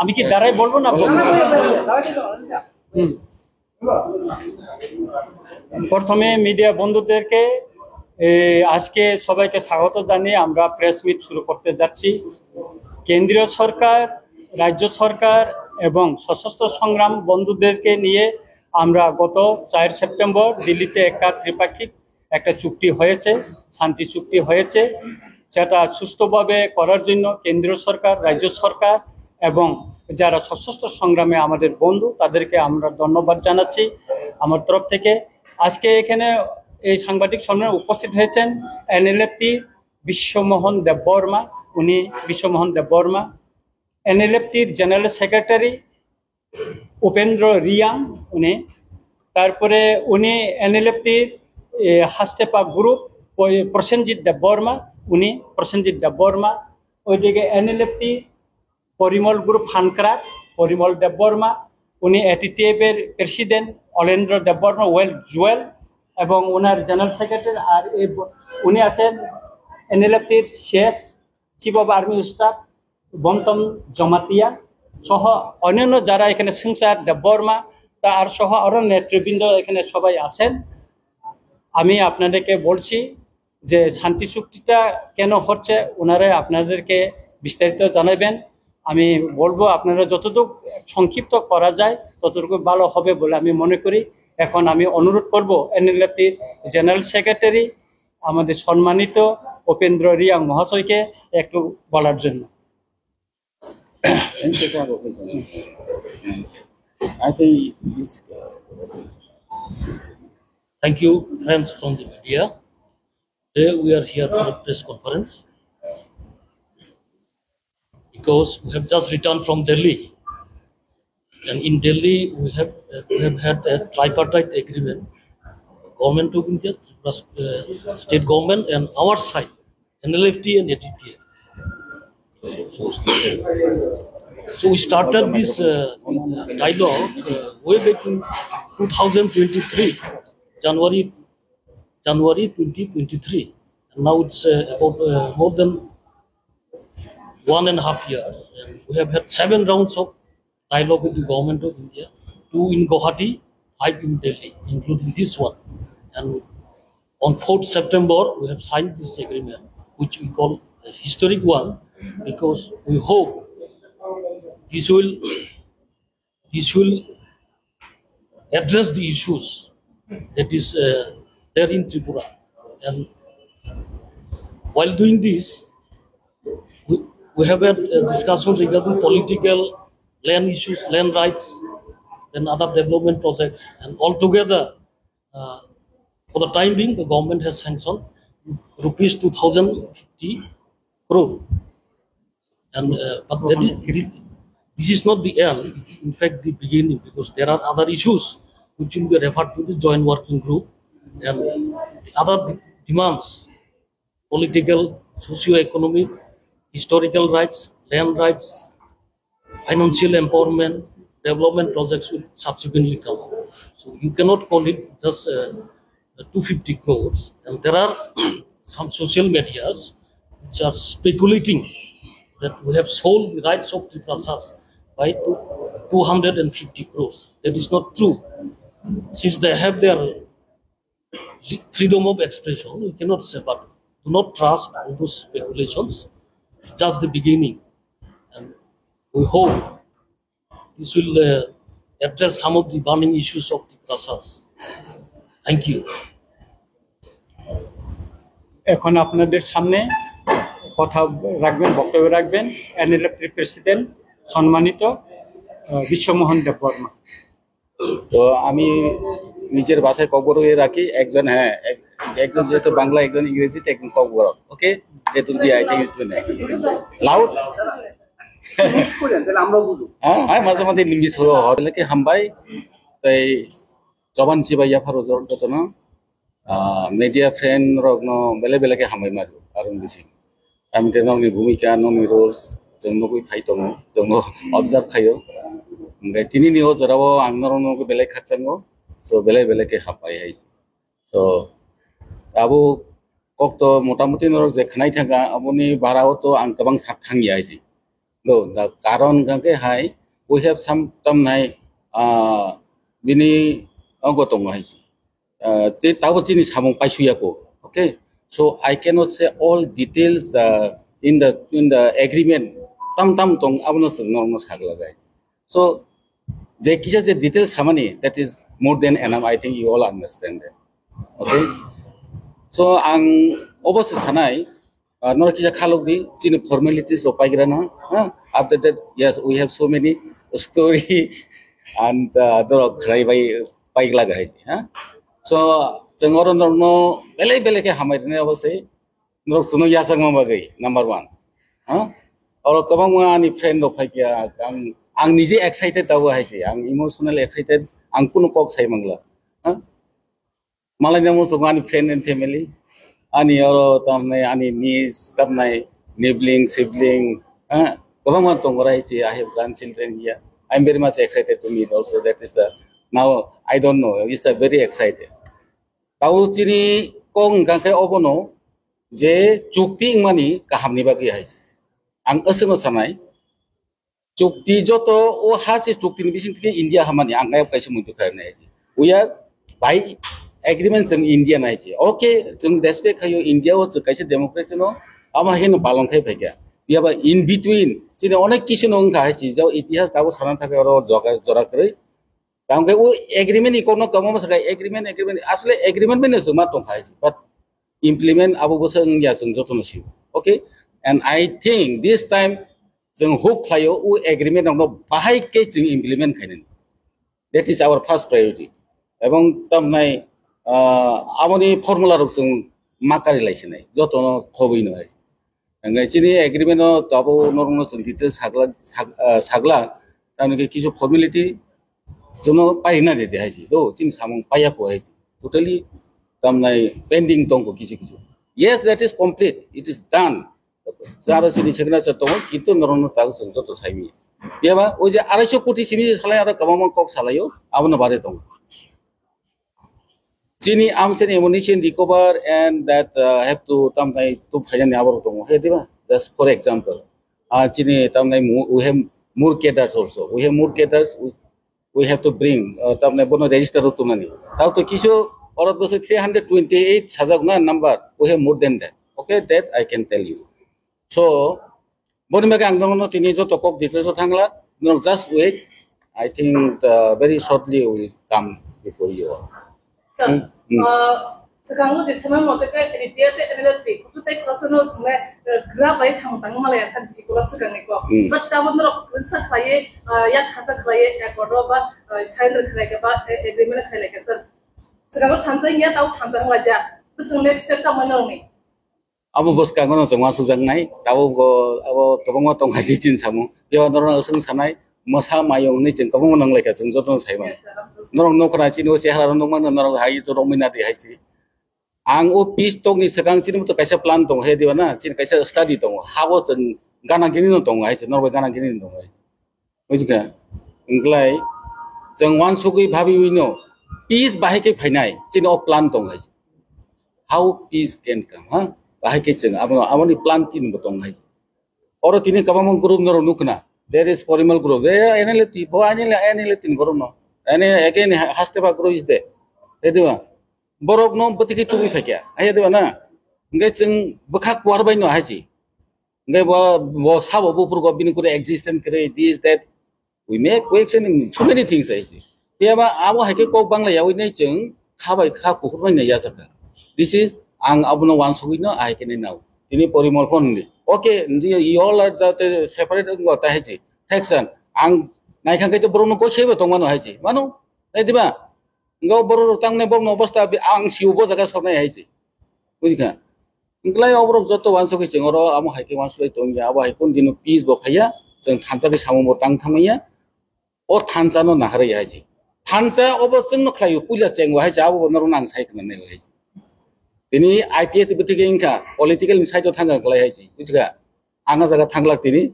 আমি কি দাঁড়াই বলবো না? প্রথমে মিডিয়া বন্ধুদেরকে আজকে সবাইকে স্বাগত জানিয়ে আমরা প্রেস মিট শুরু করতে যাচ্ছি। কেন্দ্রীয় সরকার, রাজ্য সরকার এবং সশস্ত্র সংগ্রাম বন্ধুদেরকে নিয়ে আমরা গত 4 সেপ্টেম্বর দিল্লিতে একটা ত্রিপাক্ষিক একটা চুক্তি হয়েছে, শান্তি চুক্তি হয়েছে। সেটা সুস্থভাবে করার জন্য কেন্দ্রীয় সরকার, রাজ্য সরকার এবং যারা সশস্ত্র সংগ্রামে আমাদের বন্ধু তাদেরকে আমরা ধন্যবাদ জানাচ্ছি আমার তরফ থেকে। আজকে এখানে এই সাংবাদিক সম্মেলনে উপস্থিত হয়েছেন এনএলএফটি বিশ্বমোহন দেববর্মা, উনি বিশ্বমোহন দেববর্মা, এনএলএফটির জেনারেল সেক্রেটারি উপেন্দ্র রিয়াং উনি, তারপরে উনি এনএলএফটির হাস্তেপা গ্রুপ প্রসেনজিৎ দেববর্মা, উনি প্রসেনজিৎ দেববর্মা, ওইদিকে এনএলএফটি পরিমল গ্রুপ হানক্রাক পরিমল দেববর্মা, উনি এটিটিএফ এর প্রেসিডেন্ট অলেন্দ্র দেববর্মা ওয়েল জুয়েল এবং ওনার জেনারেল সেক্রেটারি। আর উনি আছেন এনএলএফটির শেষ চিফ অফ আর্মি স্টাফ বন্তম জমাতিয়া সহ অন্যান্য যারা এখানে সিংসার দেববর্মা তার সহ আরও নেতৃবৃন্দ এখানে সবাই আছেন। আমি আপনাদেরকে বলছি যে শান্তি চুক্তিটা কেন হচ্ছে ওনারা আপনাদেরকে বিস্তারিত জানাবেন। আমি বলবো আপনারা যতটুকু সংক্ষিপ্ত করা যায় ততটুকু ভালো হবে বলে আমি মনে করি। এখন আমি অনুরোধ করব এনএলএফটির জেনারেল সেক্রেটারি আমাদের সম্মানিত উপেন্দ্র রিয়াং মহাশয়কে একটু বলার জন্য। Thank you, friends from the media. Today we are here for a press conference because we have just returned from Delhi, and in Delhi we have had a tripartite agreement: Government of India, state government, and our side, NLFT and ATTF. So we started this dialogue way back in 2023, January 2023, and now it's about more than 1.5 years, and we have had 7 rounds of dialogue with the government of India, 2 in Guwahati, 5 in Delhi, including this one. And on 4th September, we have signed this agreement, which we call a historic one, because we hope this will address the issues that is there in Tripura. And while doing this, we have had discussions regarding political, land issues, land rights, and other development projects. And altogether, for the time being, the government has sanctioned rupees 2,050 crore. And but this is not the end. It's in fact the beginning, because there are other issues which will be referred to the joint working group, and the other demands: political, socio-economic, historical rights, land rights, financial empowerment, development projects will subsequently come. So you cannot call it just 250 crores. And there are some social medias which are speculating that we have sold the rights of Triprasas by 250 crores. That is not true. Since they have their freedom of expression, we cannot say, but do not trust all those speculations. It's just the beginning. And we hope this will address some of the burning issues of Triprasas. Thank you. এখন আপনাদের সামনে কথা রাখবেন, বক্তব্য রাখবেন এনএলএফটির president সম্মানিত বিশ্বমোহন দেববর্মা। তো আমি নিজের ভাষায় কবর হয়ে রাখি একজন, একজন যেহেতু বাংলা, একজন ইংরেজিতে, একজন কবর। ওকে, যেহেতু I think it will loud হ্যাঁ মাঝে মাঝে লিঙ্গিস হলে কি হামবাই তাই জবান চিবাইয়া ফারজর যতন media friend rogno bele bele ke hamai maru arun bisi ami te nongni bhumika nongni roles jongno koi phai tongo jongno observe khayo ngai tini ni o jorabo angnono ko bele khachango so bele ke hapai hais so abo kokto motamuti norok je khnai thanga aboni barao to ang kabang sak thangi aisi No, the karon gangke hai, we have some nai bini angotong haisi. Te tahu sini samung paisuya ko. Okay, so I cannot say all details in the agreement. Tam tong abno normal sagla guys. So the kisah the details samani that is more than enough. I think you all understand that. Okay, so ang obos sanai. Nor kisah kalau di sini formalities lo pai na. After that, yes, we have so many story and dorok krai pai laga hai. So jengor norno bele ke hamai ne obosai norok suno yasang mabagai number 1. Or kabang ani friend lo pai kya ang nije excited tahu hai sih, ang emotional excited, ang kuno kok sai mangla. Malai namo sungani friend and family. Ani oro tamne ani niece tamne sibling kabang tongora hai I have grandchildren here. I'm very much excited to meet also. That is the now I don't know, it's a very excited. Tahu cini kong gangkai obono je cukti mani kahamni bagi hai ang aseno sanai cukti joto o hasi cukti ni bising tike India hamani angkai kaisa muntu karna hai we are by agreement jeng India nai chi okay jeng respect kayo India o kaisa democracy no ama hen balon khai phaikia we have in between cini onek kisu no ngka hai chi jo itihas tabu sanan thake oro jora krai Kangke u agreement ikono kamu masuk agreement asli agreement mana semua tong hai but implement abu bosang ya jeng joto nasi okay and I think this time jeng hope kayo u agreement no bahai ke jeng implement kainen that is our first priority ebong tam nai amoni formula rok jeng makari laisinai joto no khoboi no hai ngai chini agreement no tabu normal jeng detail sagla tamke kisu formality Jono pai na de hai do chin samung paya ko hai totally tamnai pending tong ko kisu yes that is complete it is done zara sini chegna chato kintu noron ta sung to saimi yaba o je 250 koti simi salai ara kamam kok salayo abna bare tong chini amchen ammunition recover and that have to tamnai to phajan abor tong he diba just for example chini tamnai we have more cadres also we have more cadres we have to bring tamne bono register utumani tau to kiso orat bose 328 sajagna number we have more than that okay that I can tell you so boni mega angdono tini jo tokok details thangla no just wait I think very shortly will come before you all sekarang di sana mau terkait dia relatif itu tak personal grab aja sama tanggung malah ya kan di sekolah sekarang itu but kamu nolak besar kaya ya kata kaya ya kodoh bah child kaya ke bah agreement kaya ke sekarang thanjang ya tahu thanjang aja terus next step kamu nol nih abu bos kangono jengwa sujang nai tahu go abo kabang tong haji jin samu yo norong asung sanai masa mayong ni jeng kabang nang leka jeng joto sai ma norong nokra chino sehara norong man norong hai to rong minati hai si ang o peace tong ni sekarang cini muto kaisa plan tong he diwa na cini kaisa study tong hawo jeng gana gini no tong hai norway gana gini tong hai bujiga inglai jeng wan sugui bhabi wino peace bahai ke phainai cini o plan tong hai how peace can come bahai ke jeng amoni plan cini tong hai oro tini kabamong group norong nukna there is formal group there NLT bo NLT group no ane again hasteba group is there he diwa borok no betiki tubi fakya aya dewa na ngai jeng bekak warbai no haji ngai bo sabo bo purgo bin kure existence kre this that we make question in so many things haji yaba abo hake ko bangla yawi nei jeng khabai kha ko bai na ya saka this is ang abuno wan sugui no I can now ini porimol phone ni okay you all are the separate ngota haji section ang nai khang kai to borno ko chebe tong mano haji mano ei diba Engkau baru tang nebom nobos tapi ang siubo jaga sornai haji, bukan? Engkau obrol joto wanso ke cengoro amu haiki wanso itu enggak abu haikun dino peace bokaya, jeng tanca ke samu botang tamanya, o tanca no nahari haji, tanca obo jeng no kayu puja cengwa haji abu benar nang sai kena nego haji. Ini IPA tiba tiga ingka political insight jo tangga kelai haji, bukan? Anga jaga tanglak ini,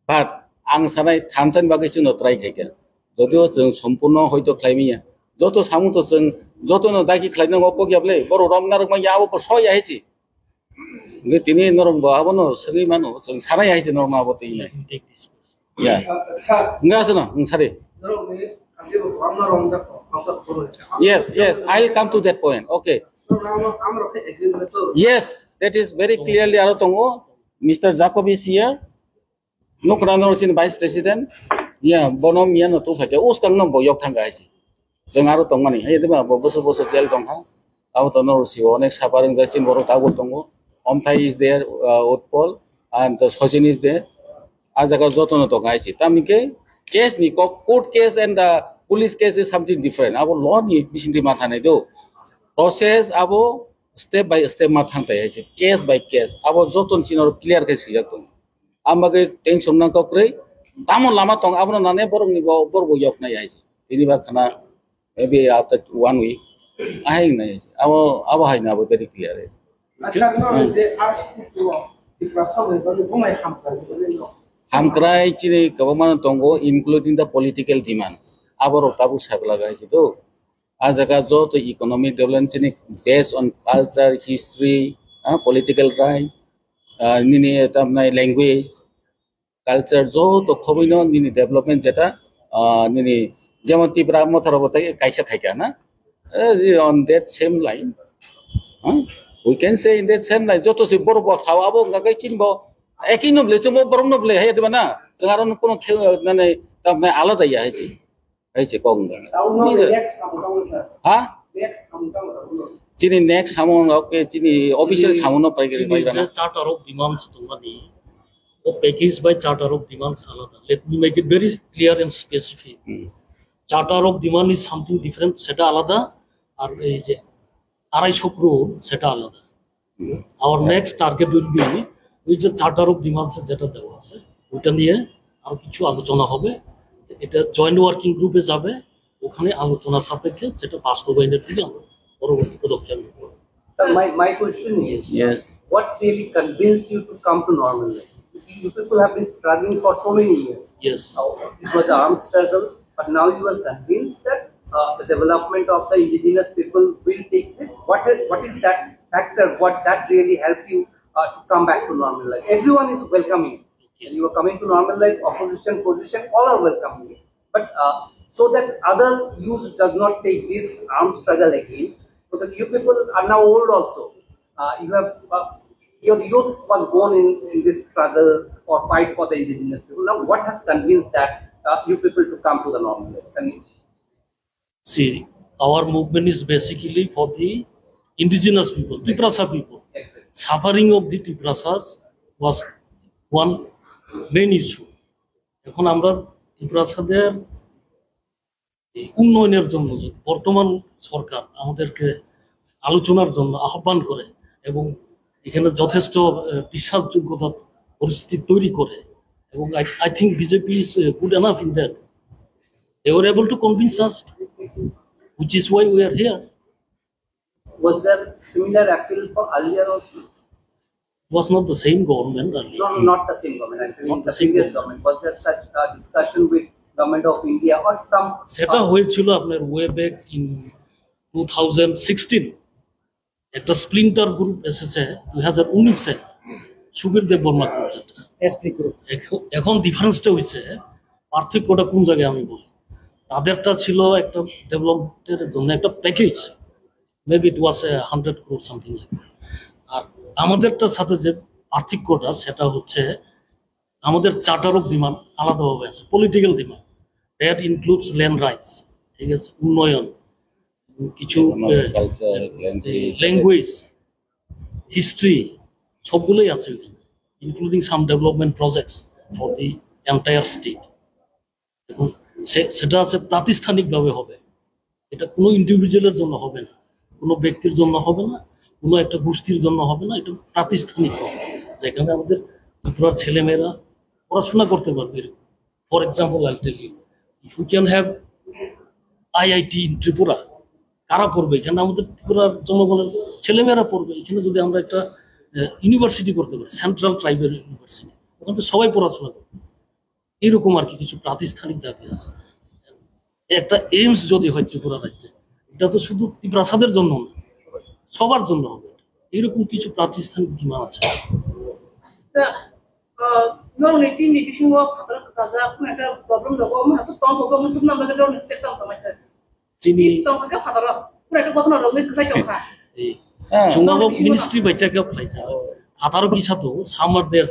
but ang sanai tanca bagai ceng no try kaya, jodoh jeng sempurna hoito klaimnya. Joto samu to jeng joto no dagi khlaina opo gyable boro romnarok ma yawo po soya heci nge tini norong ba abono segi mano jeng sana ya heci norma abo tini Ya. Enggak sana, sari. Yes, yes. I'll come to that point. Okay. Yes, that is very clearly aro tongo. Mr. Jacob is here. No krano sin vice president. Ya, bono mian no tu khaja. Us kang no boyok thanga isi. Jeng aro tong mani. Hey, deba boso jail tong ha. Abo tono si onek sabareng jachin boro tago tongo. Omthai is there, Utpol, and the Sojin is there. Ajaga jotono tong aisi. Tamike case ni court case and police case is something different. Abo law ni bisinti matha nai do. Process abo step by step mathang tai aisi. Case by case. Abo joton chinor clear case sijak tong. Amage tension nang kokre. Tamo lama tong abo nane borong ni borbo yok nai aisi. Ini ba kana maybe after 1 week. Ahing nai aisi. Abo hai na abo very clear. Hamkrai chini government tongo including the political demands. Abaro tabu saglaga isi to. Ajaga jo to economic development chini based on culture, history, political right, nini tamnai language, culture jo to khobino nini development jeta nini jemon Tripura motharabotai kaisa khaika na on that same line. We can say in that same line joto si borbo thawabo ngagai chinbo একই নবলে চমো বরং নবলে হে দেবা না জাগারন কোন মানে তামনে আলাদা ইয়া হইছে কম গানা হ্যাঁ চিনি নেক্সট সামন ওকে চিনি অফিশিয়াল সামন পাই গেছে বাইরা চার্টার অফ ডিমান্ডস তোমানি ও package by charter of demands আলাদা let me make it very clear and specific charter of demand is something different সেটা আলাদা আর এই যে 250 crore সেটা আলাদা our next target will be ওই যে চার্টার অফ ডিমান্ডস যেটা দেওয়া আছে ওইটা নিয়ে আর কিছু আলোচনা হবে এটা জয়েন্ট ওয়ার্কিং গ্রুপে যাবে ওখানে আলোচনা সাপেক্ষে যেটা বাস্তবায়নের দিকে আমরা পরবর্তী পদক্ষেপ নেব My question is, Yes. what really convinced you to come to normal life? You people have been struggling for so many years. Yes. It was an armed struggle, but now you are convinced that the development of the indigenous people will take place. What is that factor? What that really helped you to come back to normal life? Everyone is welcoming. You are coming to normal life, opposition, position, all are welcoming you. But so that other youth does not take this armed struggle again, because you people are now old also. You have your youth was born in this struggle or fight for the indigenous people. Now, what has convinced that you people to come to the normal life? See, our movement is basically for the indigenous people, Tiprasa people. Suffering of the Tiprasas was one main issue. এখন আমরা ত্রিপুরাসাদের উন্নয়নের জন্য বর্তমান সরকার আমাদেরকে আলোচনার জন্য আহ্বান করে এবং এখানে যথেষ্ট বিশ্বাসযোগ্যতা পরিস্থিতি তৈরি করে এবং I think BJP is good enough in that they were able to convince us, which is why we are here. Was there similar appeal for earlier also? It was not the same government earlier. No, not the same government. Actually, Not the the same previous government. Was there such a discussion with government of India or some? সেটা হয়েছিল আপনার way back in 2016 একটা splinter group এসেছে 2019-এ সুবীর দেব Varma group যেটা ST group. এখন ডিফারেন্সটা হয়েছে পার্থক্যটা কোন জায়গায় আমি বলি তাদেরটা ছিল একটা ডেভেলপমেন্টের জন্য একটা package maybe it was 100 crore something like আর আমাদেরটার সাথে যে পার্থক্যটা সেটা হচ্ছে আমাদের চার্টার অফ ডিমান্ড আলাদাভাবে আছে political demand that includes land rights ঠিক আছে উন্নয়ন কিছু কালচার ল্যাঙ্গুয়েজ হিস্ট্রি সবগুলোই আছে এখানে including some development projects for the entire state এখন সেটা আছে প্রাতিষ্ঠানিকভাবে হবে এটা কোনো ইন্ডিভিজুয়ালের জন্য হবে না কোনো ব্যক্তির জন্য হবে না কোনো একটা গোষ্ঠীর জন্য হবে না এটা প্রাতিষ্ঠানিক হবে যেখানে আমাদের ত্রিপুরার ছেলেমেয়েরা পড়াশোনা করতে পারবে for example I tell you if you can have IIT in Tripura কারা পড়বে এখানে আমাদের ত্রিপুরার জনগণের ছেলেমেয়েরা পড়বে এখানে যদি আমরা একটা ইউনিভার্সিটি করতে পারি সেন্ট্রাল ট্রাইবাল ইউনিভার্সিটি ওখানে তো সবাই পড়াশোনা করবে এইরকম আর কি কিছু প্রাতিষ্ঠানিক দাবি আছে একটা এইমস যদি হয় ত্রিপুরা রাজ্যে এটা তো শুধু ত্রিপ্রাসাদের জন্য না সবার জন্য হবে এরকম কিছু প্রাতিষ্ঠানিক ডিমান্ড আছে non ini di semua kata kata aku ada problem dong, aku harus tahu bahwa musuh nama kita orang mesti tahu sama saya. Sini Tahu saja kata orang, aku ada kata orang itu saya coba. Tomorrow ministry বৈঠকে ফ্লাইছে আতারও কিছু তো summer দেয়ার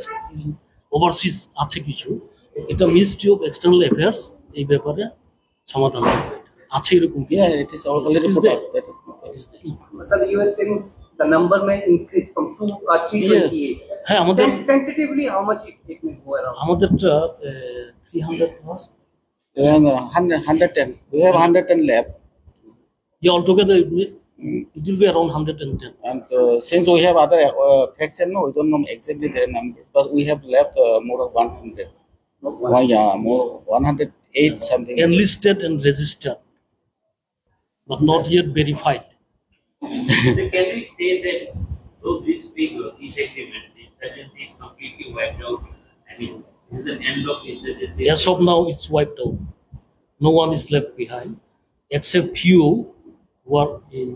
overseas আছে কিছু এটা ministry of external affairs এই ব্যাপারে সমাধান আছে এরকম Yeah, it is already put out. That is- So the UN thinks the number may increase from 328. হ্যাঁ আমাদের Tentatively, how much it may go around? আমাদেরটা 300 plus Around 110. We have 110 left. yeah altogether it will be around 110 And since we have other fraction, no, we don't know exactly their number, but we have left more of 100. Well, yeah, more 108 something. enlisted and registered but not yet verified. So can we say that so this figure, this agreement, the insurgency is completely wiped out? I mean, this is an end of insurgency. As of now, it's wiped out. No one is left behind, except few who are in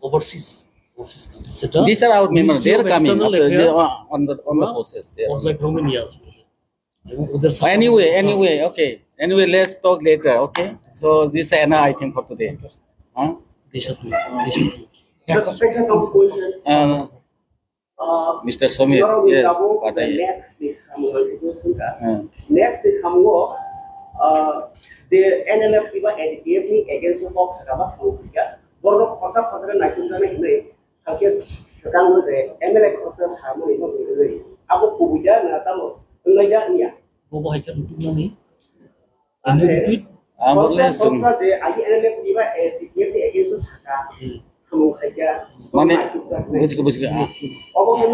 overseas countries. These are our members. They are coming External up, they affairs, are on the process. They are. or like Romania as well. Uधर सब- Anyway, okay. Anyway, let's talk later. Okay. So this is enough, I think, for today. Huh? देशात- Suspension of position. Mr. Samir, yes. Patay. Next is Uh, next is the NLF tiba ADF ni against of Sakaba Samukia. Borok kota kota naikkan ini hampir sekarang itu MLA kota sama itu begini. Aku puja nata lo enggak ya. वो भाई का रुपये नहीं Can you repeat? more or less, Kota the NLF tiba ADF against Sakaba Samukia. মানে বুঝকে অবশ্যই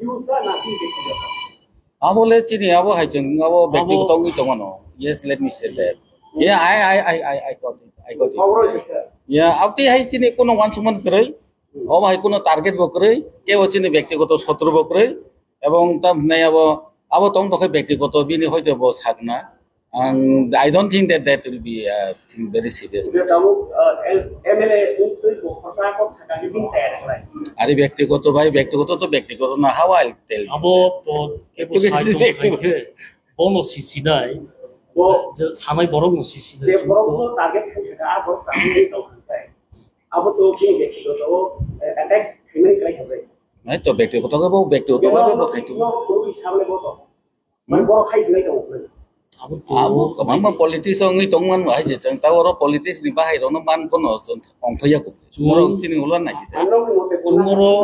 ইউজটা নাকি দেখতে বলে চিনি হাইচং ব্যক্তিগত তমানো yes let me say that yeah I got it খবর হচ্ছে yeah আপনি হাই চিনি কোনো ওয়ান সুমান করে হাই কোনো টার্গেট বকরে কেউ চিনি ব্যক্তিগত শত্রু বকরে এবং তা নাই তং তখন ব্যক্তিগত বিনি হয়তো সাকনা I don't think that will be thing very serious kamu MLA untuk kota kota Sakaba ini saya আরে ব্যক্তিগত তো ব্যক্তিগত না how I'll tell you अब तो itu kan bonus sisi nai जो सानाय borong sisi nai dia berapa target saya apa kami itu kan apa tuh ini gitu tuh attack ini kayak apa নাই তো ব্যক্তিগত ব্যক্তিগত ভাবে খাইতো guru সামনে বলো মানে বড় খাই দিলাই তো अब kamang politics ang itong man ay jeng tawaro politics ni bahay ro no ban kono ongphaya ko moro chini ulan na kita আমরা মতে tomorrow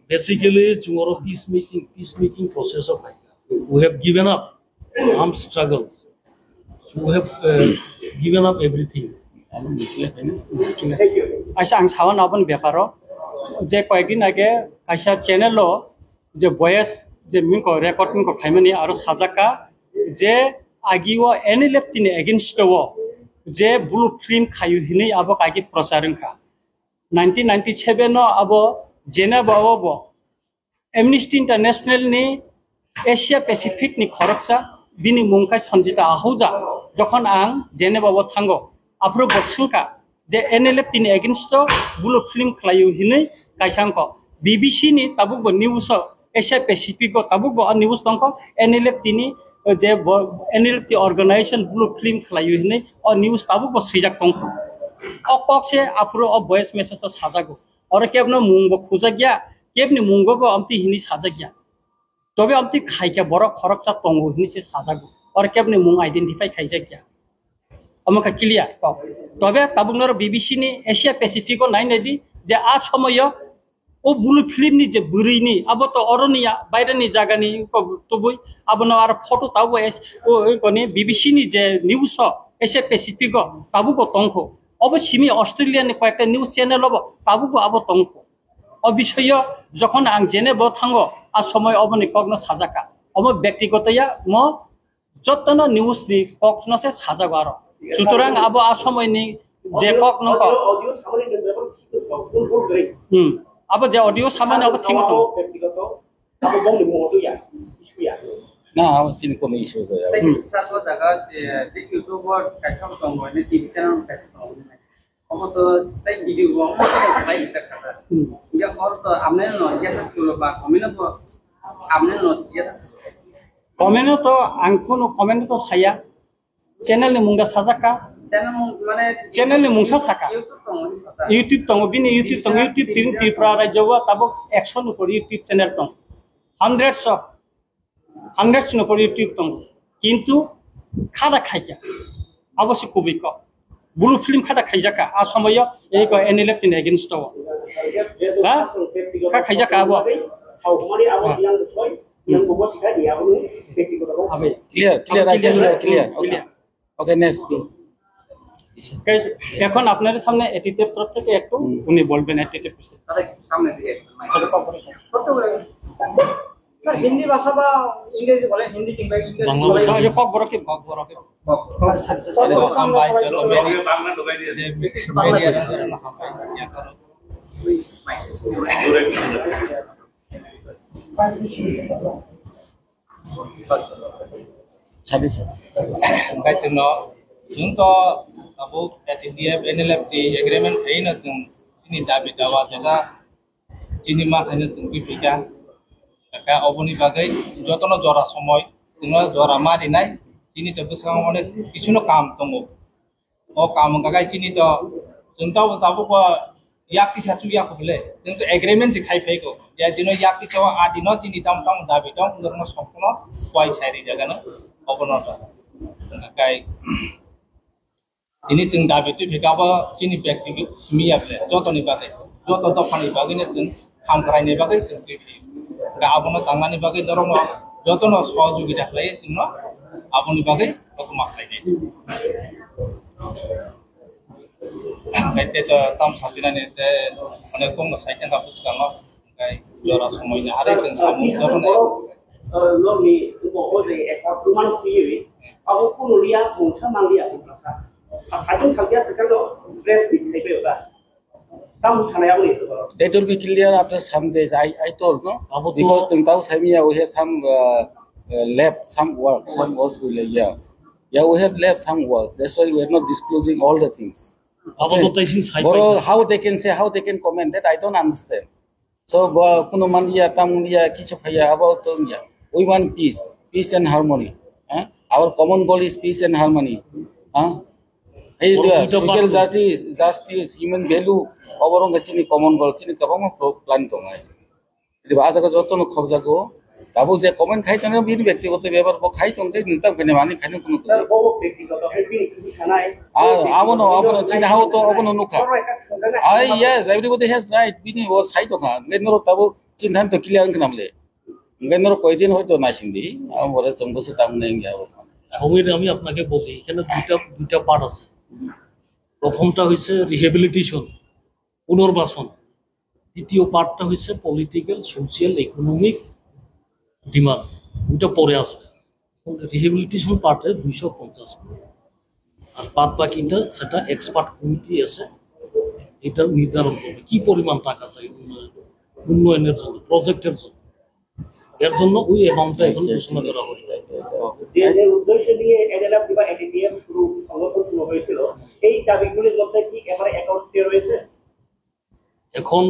basically tomorrow peacemaking process of we have given up armed struggle we have given up everything আচ্ছা আং সাওয়ান আবন ব্যাপার যে কয়েকদিন আগে কাইসা channel যে voice যে মিংক রেকর্ড মিংক খাইমানি আর সাজাকা যে আগিও এনএলএফ তিনি এগেইনস্ট যে ব্লু ফিল্ম খায়ু হিনি আবো কাগি প্রচারংখা 1997 আবো জেনেভা আবো এমনিস্টি ইন্টারন্যাশনাল নি এশিয়া প্যাসিফিক নি খরকসা বিনি মুংখাই সঞ্জিতা আহুজা যখন আং জেনেভাবো থাঙ্গো আপ্রো বসুকা যে এনএলএফ তিনি এগেইনস্ট ব্লু ফিল্ম খায়ু হিনি কাইসাংক বিবিসি নি তাবুক নিউজ এশিয়া প্যাসিফিক তাবুক নিউজ দংক এনএলএফ তিনি যে এনএলএফ অর্গানাইজেশন ব্লু ফিল্ম খায়ু হিনি অ নিউজ তাবুক সিজাক দংক অকসে আপ্রো অ ভয়েস মেসেজ সাজাগো আর কেবনো মুংব খুজা গিয়া কেবনি মুংবো আমতি হিনি সাজা গিয়া তবে আমতি খাইকা বড় খরকচা তঙ্গো হিনি সে সাজাগো আর কেবনি মুং আইডেন্টিফাই খাইজা গিয়া আমাকে ক্লিয়ার তবে তাবুকনার বিবিসি নি এশিয়া প্যাসিফিক নাই নাইদি যে আ সময় ও ব্লু ফিল্ম নি যে বুড়িনি আবো তো অরনিয়া বাইরেনি জায়গানি তবুই আবনো আর ফটো তাবো ও কনি বিবিসি নি যে নিউজ এশিয়া প্যাসিফিক তাবুকো তঙ্ক অবশ্যই অস্ট্রেলিয়ান কয়েকটা নিউজ চ্যানেল হবো তাবুকো আবো তঙ্ক অ বিষয় যখন আং জেনেব থাঙ্গ আর সময় অবনি কগ্ন সাজাকা অব ব্যক্তিগতয়া ম যতন নিউজ নি কগ্নসে সাজাগো আর সুতরাং আবো আ সময় নি যে কগ্ন audio সামনে কিন্তু ফুল করে আবো যে অডিও সামান্য অব ঠিক মতো ব্যক্তিগত aku bong di moto ya isu ya na sini kono issue ko satu jaga di YouTube kaisa tong ni TV channel kaisa tong ni to tai video bong tai bisa kata ya or to amne no ya sa sulo ba komina to amne no ya Komen to angkuno komen to saya channel ni mungga sajaka channel ni mungsa saka YouTube tong bini YouTube tong YouTube tin Tripura Rajya tabok 100 upor YouTube channel tong hundreds upor YouTube tong kintu khada khaija abosik kubi ko blue film khada khaijaka a somoyo ei ko NLF tin against to ha ka khaijaka abo clear okay next এখন আপনাদের সামনে এটিটিভ তরফ থেকে একটু উনি বলবেন এটিটিভ সামনে দিয়ে ছোট করে স্যার হিন্দি ভাষা বা ইংরেজি বলেন হিন্দি কিংবা বাংলা ভাষা যে কক বড় কি Cái chừng đó chúng to abu HDF NLFT agreement thấy là chúng ini dapat dawa jaga chini ma hanya chúng pika ka oboni bagai jotono jora somoy tino jora mari nai chini to busang mone kichuno kam tongo o kam gagai chini to chúng to tabu ko yak ki sachu yak bole chúng to agreement khai phai ko ya dino yak ki chawa adino chini tam tam dabi tam ndorno সম্পূর্ণ কয় ছাইরি জায়গা না অবনত গাই ini जों दाबिति भेगाबा जोंनि व्यक्तिगत सिमियाबले जतनि बागै जत दफानि बागैनो जों हामग्रायनि बागै जों फैयो दा आबनो थांनानि बागै दरम जतनो सहयोगिता खालायो जोंनो आबनि बागै रकम खालायो गायते ताम साजिनानि ते अनेक कम साइटेन का पुस्तकानो गाय जरा समयनि आरो जों सामु दरनो lo ni ko ho de ekor tuman siwi abu kunulia mungsa manglia putrasa ajung sagya sekalo press bit thaibe ba tam thanaya ni to that will be clear after some days I told no because tungtau samia we have some left some works will yeah we have left some work that's why we are not disclosing all the things how they can say how they can comment that I don't understand so kuno mandia tamulia kichu khaya about tongia we want peace and harmony our common goal is peace and harmony hey social justice human value oborong chini common goal chini kabang plan tongai idi baja ko jotono khobjago dabu je comment khai tone bin ব্যক্তিগত ব্যাপার ko khai tong dei nintam kene mani khai kono ko ব্যক্তিগত helping খানায় abono chini how to abono nukha yes everybody has right bini or side to kha ngenoro tabu chinhan to clear khnamle ngenoro koidin hoyto na sindi amore chongbosu tamne ngya আমি আপনাকে বলি এখানে দুইটা part আছে প্রথমটা হইছে rehabilitation পুনর্বাসন দ্বিতীয় পার্টটা হইছে পলিটিক্যাল সোশ্যাল ইকোনমিক ডিমান্ড দুইটা পরে আসবে রিহেবিলিটেশন পার্টে 250 কোটি আর বাদ বাকিটা সেটা এক্সপার্ট কমিটি আছে এটা নির্ধারণ করবে কি পরিমাণ টাকা চাই উন্নয়নের জন্য প্রজেক্টের জন্য এর জন্য ওই অ্যামাউন্টটা এখন ঘোষণা করা হবে যে উদ্দেশ্য নিয়ে এডএলএফ বা এডিটিএম শুরু সংগঠন শুরু হয়েছিল এই দাবিগুলির মধ্যে কি এবারে অ্যাকাউন্ট দিয়ে রয়েছে এখন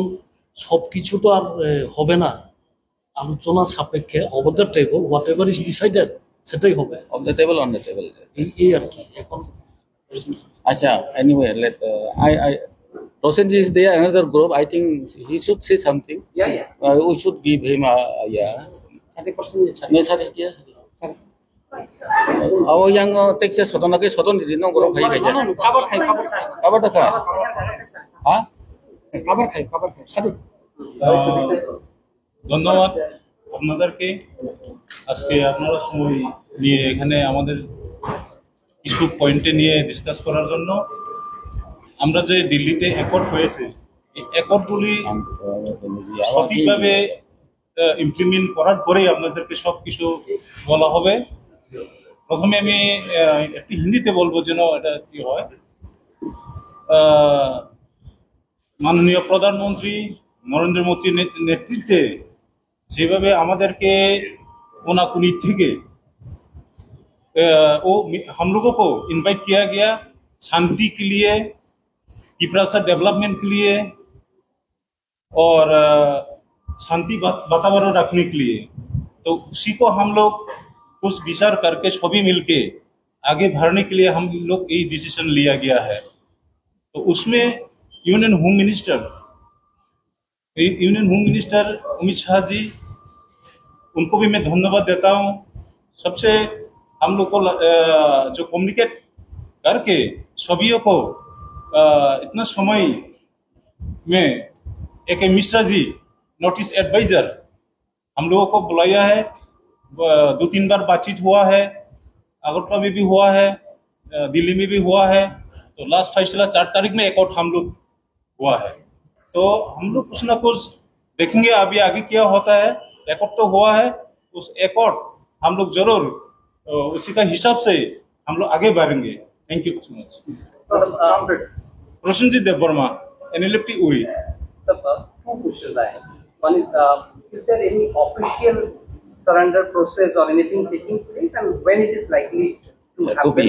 সবকিছু তো আর হবে না আলোচনা সাপেক্ষে of the table what ever is decided সেটাই হবে of the table on the table এই আর কি এখন acha anyway let I Rosenji is there another group I think he should say something yeah we should give him yeah 30% yes awo yang tekse sodonake sodon di no group khai gaja kabar ta ha kabar khai sadi ধন্যবাদ আপনাদেরকে আজকে আপনারা সময় নিয়ে এখানে আমাদের কিছু পয়েন্টে নিয়ে ডিসকাস করার জন্য আমরা যে দিল্লিতে অ্যাকর্ড হয়েছে এই অ্যাকর্ডগুলি সঠিকভাবে ইমপ্লিমেন্ট করার পরেই আপনাদেরকে সব কিছু বলা হবে প্রথমে আমি একটু হিন্দিতে বলবো যেন এটা কি হয় মাননীয় প্রধানমন্ত্রী নরেন্দ্র মোদীর নেতৃত্বে যেভাবে আমাদেরকে कोनाकुनी থেকে हम लोगों को इनवाइट किया गया शांति के लिए त्रिपुरा डेवलपमेंट के लिए और शांति वातावरण रखने के लिए तो उसी को हम लोग कुछ विचार करके सभी मिलके आगे बढ़ने के लिए हम लोग ये डिसीजन लिया गया है। तो उसमें union home minister Amit Shah ji, उनको भी मैं धन्यवाद देता हूँ। सबसे हम लोग को जो कम्युनिकेट करके सभी को इतना समय में एक मिश्रा जी नोटिस एडवाइजर हम लोगों को बुलाया है। 2-3 बार बातचीत हुआ है, अगरतला में भी हुआ है, दिल्ली में भी हुआ है। तो लास्ट फैसला 4 तारीख में एक और हम लोग हुआ है। तो हम लोग कुछ ना कुछ देखेंगे अभी आगे क्या होता है। एकॉर्ड तो हुआ है, उस एकॉर्ड हम लोग जरूर उसी का हिसाब से हम लोग आगे बढ़ेंगे। Thank you so much. Roshanjit Debbarma, NLFT URI। Two questions I have. One is there any official surrender process or anything taking place, and when it is likely to happen?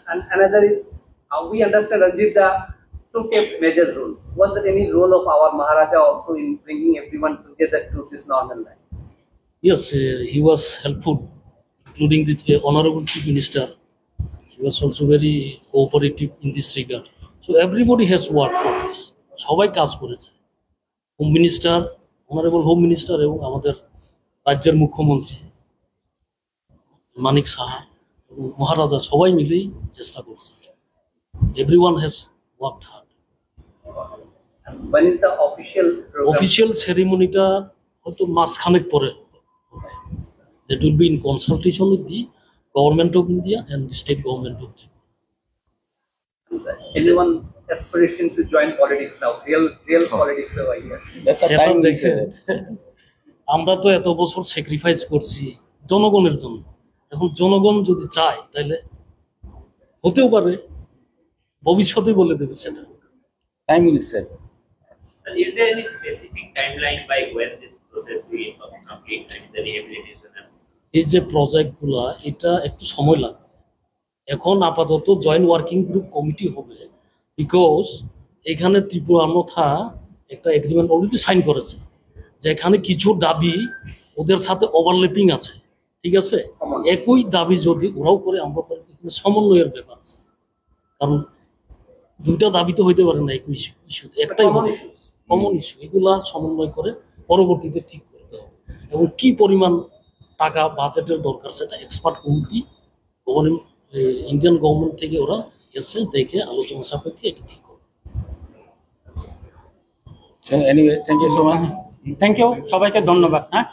And another is, we understand Ajita took a major role. Was there any role of our Maharaja also in bringing everyone together to this normal life? Yes, he was helpful, including the Honorable Chief Minister. He was also very cooperative in this regard. So everybody has worked for this. সবাই কাজ করেছে। Home minister, honourable home minister এবং আমাদের রাজ্যের মুখ্যমন্ত্রী মানিক সাহা এবং মহারাজা সবাই মিলেই চেষ্টা করছে। Everyone has worked hard. When is the official program? Official সেরিমনিটা হয়তো মাসখানেক পরে হবে। That will be in consultation with the Government of India and the state government of India. Anyone aspiration to join politics now? Real politics over here. That's the time we said. আমরা তো এত বছর sacrifice করছি জনগণের জন্য। এখন জনগণ যদি চায় তাহলে হতেও পারে, ভবিষ্যতে বলে দেবে সেটা। Time will say. And is there any specific timeline by when this process will complete, and the rehabilitation? এই যে প্রজেক্টগুলা, এটা একটু সময় লাগবে। এখন আপাতত জয়েন্ট ওয়ার্কিং গ্রুপ কমিটি হবে, বিকজ এখানে ত্রিপুরা আমথা একটা এগ্রিমেন্ট অলরেডি সাইন করেছে, যেখানে কিছু দাবি ওদের সাথে ওভারল্যাপিং আছে, ঠিক আছে। একই দাবি যদি ওরাও করে আমরা সমন্বয়ের ব্যাপার আছে, কারণ দুইটা দাবি তো হইতে পারে না একই ইস্যুতে, একটাই কমন ইস্যু। এগুলা সমন্বয় করে পরবর্তীতে ঠিক করতে হবে, এবং কি পরিমাণ টাকা বাজেটের দরকার সেটা এক্সপার্ট কমিটি ইন্ডিয়ান গভর্নমেন্ট থেকে ওরা এসে দেখে আলোচনা সাপেক্ষে এটা ঠিক করবে। Anyway, thank you so much. Thank you, সবাইকে ধন্যবাদ। হ্যাঁ।